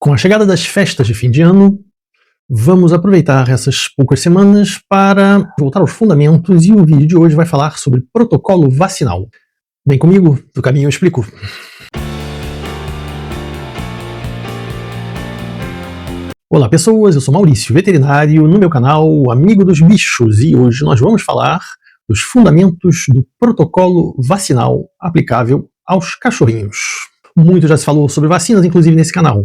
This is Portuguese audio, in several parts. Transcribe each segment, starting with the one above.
Com a chegada das festas de fim de ano, vamos aproveitar essas poucas semanas para voltar aos fundamentos, e o vídeo de hoje vai falar sobre protocolo vacinal. Vem comigo, do caminho eu explico. Olá pessoas, eu sou Maurício, veterinário, no meu canal Amigo dos Bichos, e hoje nós vamos falar dos fundamentos do protocolo vacinal aplicável aos cachorrinhos. Muito já se falou sobre vacinas, inclusive nesse canal.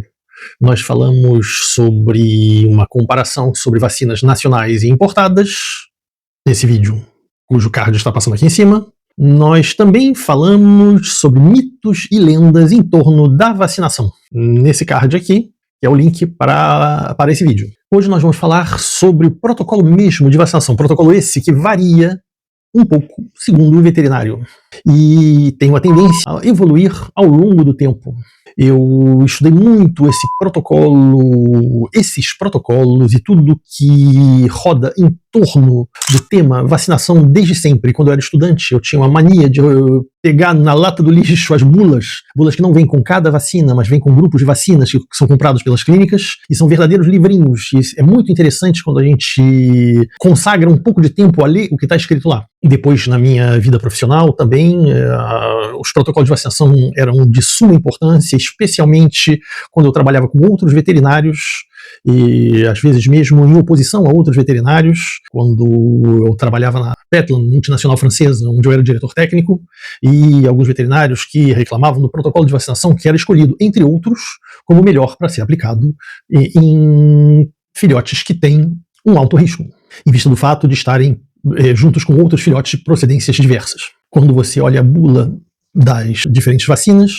Nós falamos sobre uma comparação sobre vacinas nacionais e importadas, nesse vídeo, cujo card está passando aqui em cima. Nós também falamos sobre mitos e lendas em torno da vacinação, nesse card aqui, que é o link para esse vídeo. Hoje nós vamos falar sobre o protocolo mesmo de vacinação, protocolo esse que varia um pouco segundo o veterinário e tem uma tendência a evoluir ao longo do tempo. Eu estudei muito esses protocolos e tudo que roda em torno do tema vacinação desde sempre. Quando eu era estudante, eu tinha uma mania de pegar na lata do lixo as bulas que não vêm com cada vacina, mas vêm com grupos de vacinas que são comprados pelas clínicas, e são verdadeiros livrinhos. E é muito interessante quando a gente consagra um pouco de tempo a ler o que está escrito lá. Depois, na minha vida profissional também, os protocolos de vacinação eram de suma importância, especialmente quando eu trabalhava com outros veterinários, e às vezes mesmo em oposição a outros veterinários, quando eu trabalhava na Petland, multinacional francesa, onde eu era diretor técnico, e alguns veterinários que reclamavam do protocolo de vacinação que era escolhido, entre outros, como o melhor para ser aplicado em filhotes que têm um alto risco, em vista do fato de estarem juntos com outros filhotes de procedências diversas. Quando você olha a bula das diferentes vacinas,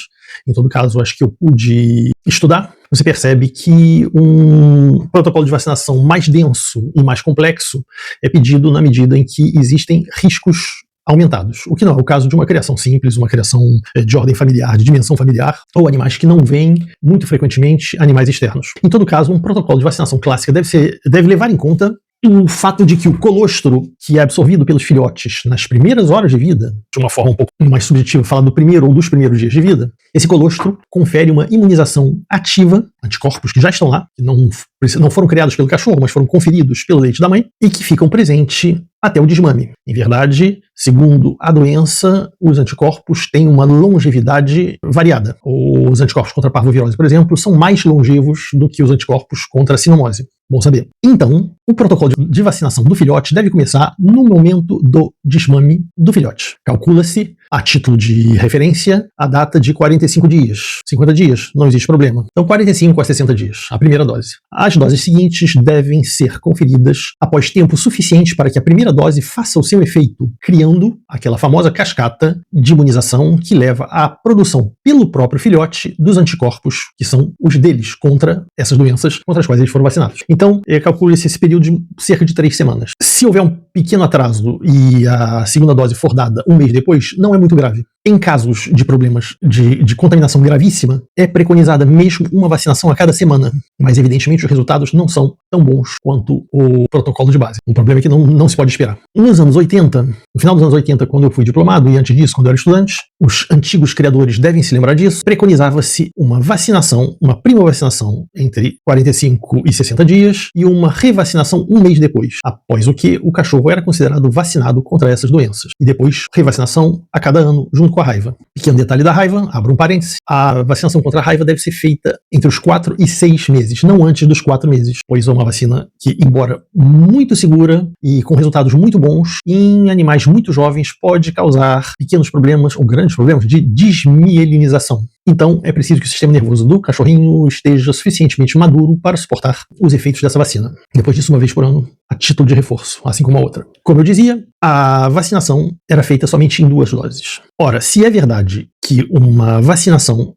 em todo caso, acho que eu pude estudar, você percebe que um protocolo de vacinação mais denso e mais complexo é pedido na medida em que existem riscos aumentados, o que não é o caso de uma criação simples, uma criação de ordem familiar, de dimensão familiar, ou animais que não veem, muito frequentemente, animais externos. Em todo caso, um protocolo de vacinação clássica deve levar em conta o fato de que o colostro, que é absorvido pelos filhotes nas primeiras horas de vida, de uma forma um pouco mais subjetiva, falar do primeiro ou dos primeiros dias de vida, esse colostro confere uma imunização ativa, anticorpos que já estão lá, que não foram criados pelo cachorro, mas foram conferidos pelo leite da mãe, e que ficam presentes até o desmame. Em verdade, segundo a doença, os anticorpos têm uma longevidade variada. Os anticorpos contra a parvovirose, por exemplo, são mais longevos do que os anticorpos contra a sinomose. Bom saber. Então, o protocolo de vacinação do filhote deve começar no momento do desmame do filhote. Calcula-se, a título de referência, a data de 45 dias. 50 dias, não existe problema. Então, 45 a 60 dias, a primeira dose. As doses seguintes devem ser conferidas após tempo suficiente para que a primeira dose faça o seu efeito, criando aquela famosa cascata de imunização que leva à produção pelo próprio filhote dos anticorpos, que são os deles contra essas doenças contra as quais eles foram vacinados. Então, calcule-se esse período de cerca de 3 semanas. Se houver um pequeno atraso e a segunda dose for dada um mês depois, não é muito grave. Em casos de problemas de contaminação gravíssima, é preconizada mesmo uma vacinação a cada semana, mas evidentemente os resultados não são tão bons quanto o protocolo de base. Um problema é que não se pode esperar. Nos anos 80, no final dos anos 80, quando eu fui diplomado, e antes disso, quando eu era estudante, os antigos criadores devem se lembrar disso, preconizava-se uma vacinação, uma prima vacinação entre 45 e 60 dias e uma revacinação um mês depois, após o que o cachorro era considerado vacinado contra essas doenças. E depois, revacinação a cada ano, junto com a raiva. Pequeno detalhe da raiva, abro um parêntese, a vacinação contra a raiva deve ser feita entre os 4 e 6 meses, não antes dos 4 meses, pois é uma vacina que, embora muito segura e com resultados muito bons, em animais muito jovens pode causar pequenos problemas ou grandes problemas de desmielinização. Então, é preciso que o sistema nervoso do cachorrinho esteja suficientemente maduro para suportar os efeitos dessa vacina. Depois disso, uma vez por ano, a título de reforço, assim como a outra. Como eu dizia, a vacinação era feita somente em 2 doses. Ora, se é verdade que uma vacinação,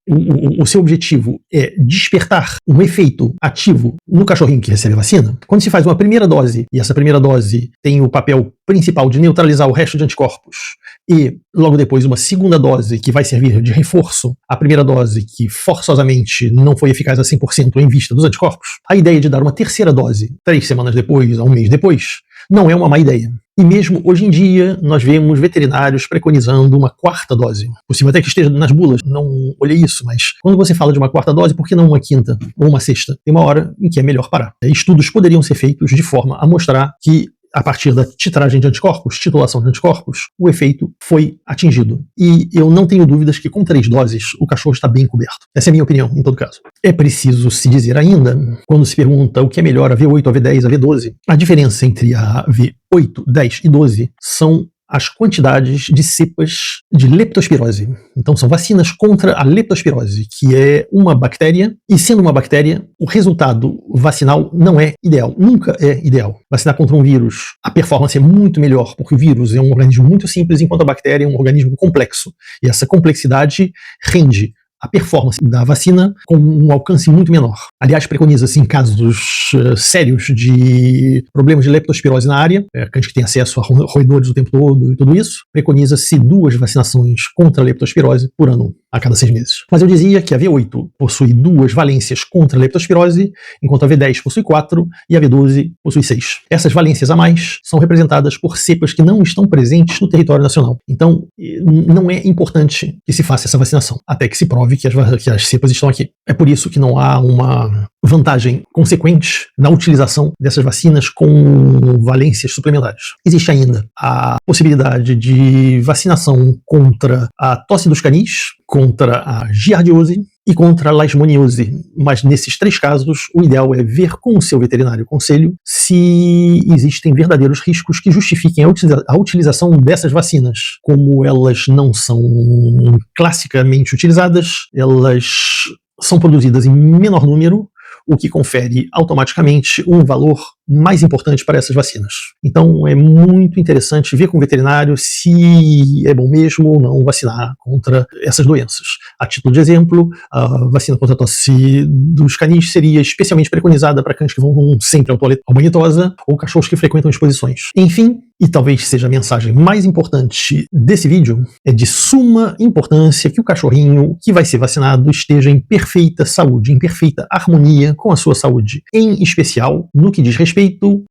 o seu objetivo é despertar um efeito ativo no cachorrinho que recebe a vacina, quando se faz uma primeira dose, e essa primeira dose tem o papel principal de neutralizar o resto de anticorpos, e logo depois uma segunda dose que vai servir de reforço à primeira dose que forçosamente não foi eficaz a 100% em vista dos anticorpos, a ideia de dar uma terceira dose 3 semanas depois, a um mês depois, não é uma má ideia. E mesmo hoje em dia, nós vemos veterinários preconizando uma 4ª dose. Possível até que esteja nas bulas, não olhei isso, mas quando você fala de uma 4ª dose, por que não uma 5ª ou uma 6ª? Tem uma hora em que é melhor parar. Estudos poderiam ser feitos de forma a mostrar que, a partir da titragem de anticorpos, titulação de anticorpos, o efeito foi atingido. E eu não tenho dúvidas que com 3 doses o cachorro está bem coberto. Essa é a minha opinião, em todo caso. É preciso se dizer ainda, quando se pergunta o que é melhor, a V8, a V10, a V12, a diferença entre a V8, 10 e 12 são as quantidades de cepas de leptospirose. Então são vacinas contra a leptospirose, que é uma bactéria, e sendo uma bactéria, o resultado vacinal não é ideal, nunca é ideal. Vacinar contra um vírus, a performance é muito melhor, porque o vírus é um organismo muito simples, enquanto a bactéria é um organismo complexo. E essa complexidade rende a performance da vacina com um alcance muito menor. Aliás, preconiza-se em casos sérios de problemas de leptospirose na área, cães que têm acesso a roedores o tempo todo e tudo isso, preconiza-se 2 vacinações contra a leptospirose por ano, a cada 6 meses. Mas eu dizia que a V8 possui 2 valências contra a leptospirose, enquanto a V10 possui 4 e a V12 possui 6. Essas valências a mais são representadas por cepas que não estão presentes no território nacional. Então, não é importante que se faça essa vacinação, até que se prove que as cepas estão aqui. É por isso que não há uma vantagem consequente na utilização dessas vacinas com valências suplementares. Existe ainda a possibilidade de vacinação contra a tosse dos canis, contra a giardiose e contra a leishmaniose, mas nesses 3 casos o ideal é ver com o seu veterinário conselho se existem verdadeiros riscos que justifiquem a utilização dessas vacinas. Como elas não são classicamente utilizadas, elas são produzidas em menor número, o que confere automaticamente um valor mais importante para essas vacinas. Então é muito interessante ver com o veterinário se é bom mesmo ou não vacinar contra essas doenças. A título de exemplo, a vacina contra a tosse dos canis seria especialmente preconizada para cães que vão sempre ao banho tosa ou cachorros que frequentam exposições. Enfim, e talvez seja a mensagem mais importante desse vídeo, é de suma importância que o cachorrinho que vai ser vacinado esteja em perfeita saúde, em perfeita harmonia com a sua saúde, em especial no que diz respeito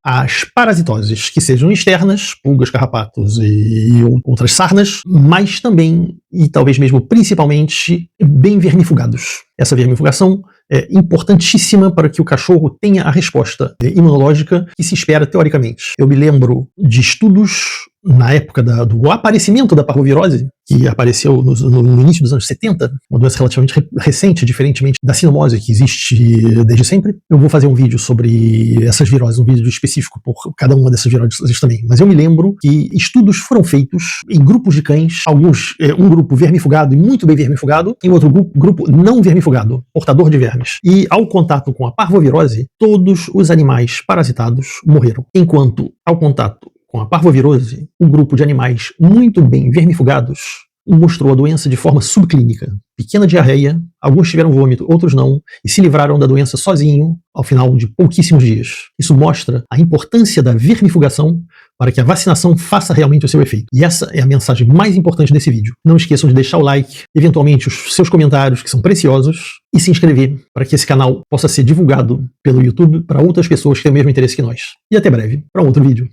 às parasitoses, que sejam externas, pulgas, carrapatos e outras sarnas, mas também, e talvez mesmo principalmente, bem vermifugados. Essa vermifugação é importantíssima para que o cachorro tenha a resposta imunológica que se espera teoricamente. Eu me lembro de estudos na época do aparecimento da parvovirose, que apareceu no início dos anos 70, uma doença relativamente recente, diferentemente da sinomose, que existe desde sempre. Eu vou fazer um vídeo sobre essas viroses, um vídeo específico por cada uma dessas viroses também. Mas eu me lembro que estudos foram feitos em grupos de cães, alguns, um grupo vermifugado e muito bem vermifugado, e outro grupo não vermifugado, portador de vermes. E ao contato com a parvovirose, todos os animais parasitados morreram. Enquanto ao contato com a parvovirose, o grupo de animais muito bem vermifugados mostrou a doença de forma subclínica. Pequena diarreia, alguns tiveram vômito, outros não, e se livraram da doença sozinho ao final de pouquíssimos dias. Isso mostra a importância da vermifugação para que a vacinação faça realmente o seu efeito. E essa é a mensagem mais importante desse vídeo. Não esqueçam de deixar o like, eventualmente os seus comentários, que são preciosos, e se inscrever para que esse canal possa ser divulgado pelo YouTube para outras pessoas que têm o mesmo interesse que nós. E até breve, para um outro vídeo.